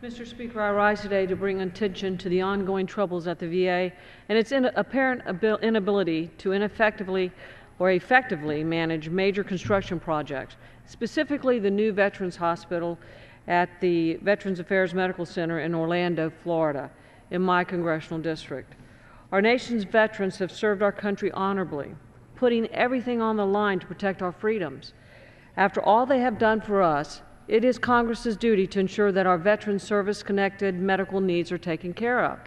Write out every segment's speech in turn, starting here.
Mr. Speaker, I rise today to bring attention to the ongoing troubles at the VA and its apparent inability to effectively manage major construction projects, specifically the new Veterans Hospital at the Veterans Affairs Medical Center in Orlando, Florida, in my congressional district. Our nation's veterans have served our country honorably, putting everything on the line to protect our freedoms. After all they have done for us, it is Congress's duty to ensure that our veterans' service-connected medical needs are taken care of.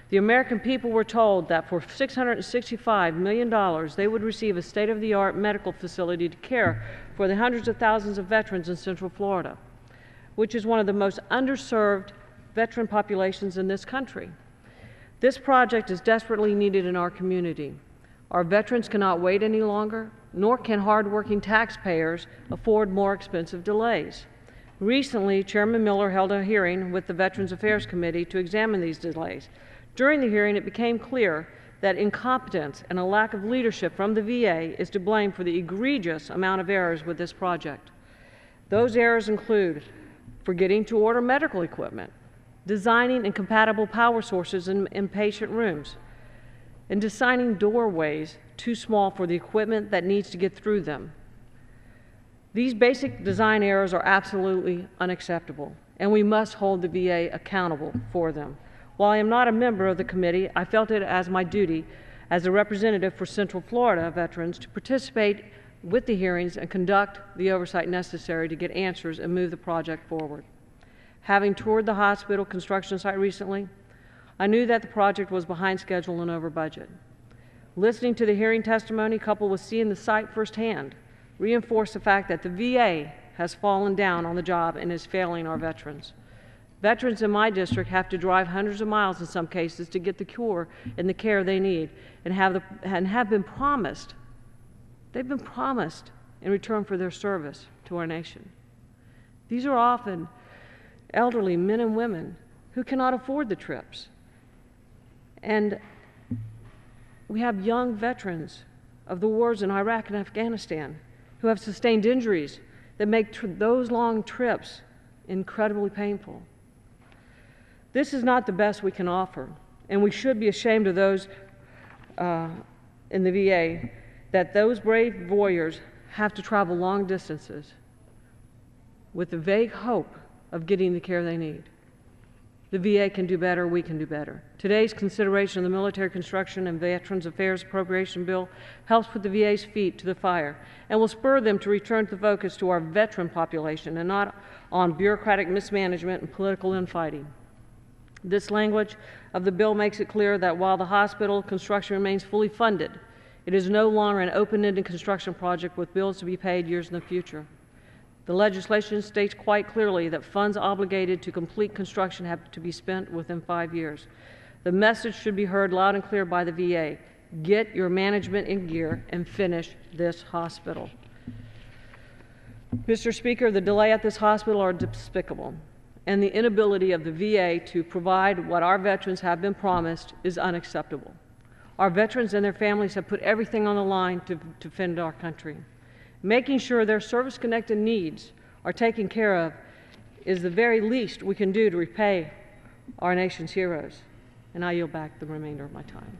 The American people were told that for $665 million, they would receive a state-of-the-art medical facility to care for the hundreds of thousands of veterans in Central Florida, which is one of the most underserved veteran populations in this country. This project is desperately needed in our community. Our veterans cannot wait any longer, nor can hardworking taxpayers afford more expensive delays. Recently, Chairman Miller held a hearing with the Veterans Affairs Committee to examine these delays. During the hearing, it became clear that incompetence and a lack of leadership from the VA is to blame for the egregious amount of errors with this project. Those errors include forgetting to order medical equipment, designing incompatible power sources in patient rooms, and designing doorways too small for the equipment that needs to get through them. These basic design errors are absolutely unacceptable, and we must hold the VA accountable for them. While I am not a member of the committee, I felt it as my duty as a representative for Central Florida veterans to participate with the hearings and conduct the oversight necessary to get answers and move the project forward. Having toured the hospital construction site recently, I knew that the project was behind schedule and over budget. Listening to the hearing testimony, coupled with seeing the site firsthand, reinforced the fact that the VA has fallen down on the job and is failing our veterans. Veterans in my district have to drive hundreds of miles in some cases to get the cure and the care they need and have been promised, they've been promised in return for their service to our nation. These are often elderly men and women who cannot afford the trips. And we have young veterans of the wars in Iraq and Afghanistan who have sustained injuries that make those long trips incredibly painful. This is not the best we can offer, and we should be ashamed of those in the VA that those brave warriors have to travel long distances with the vague hope of getting the care they need. The VA can do better, we can do better. Today's consideration of the Military Construction and Veterans Affairs Appropriation Bill helps put the VA's feet to the fire and will spur them to return the focus to our veteran population and not on bureaucratic mismanagement and political infighting. This language of the bill makes it clear that while the hospital construction remains fully funded, it is no longer an open-ended construction project with bills to be paid years in the future. The legislation states quite clearly that funds obligated to complete construction have to be spent within 5 years. The message should be heard loud and clear by the VA. Get your management in gear and finish this hospital. Mr. Speaker, the delay at this hospital are despicable, and the inability of the VA to provide what our veterans have been promised is unacceptable. Our veterans and their families have put everything on the line to defend our country. Making sure their service-connected needs are taken care of is the very least we can do to repay our nation's heroes. And I yield back the remainder of my time.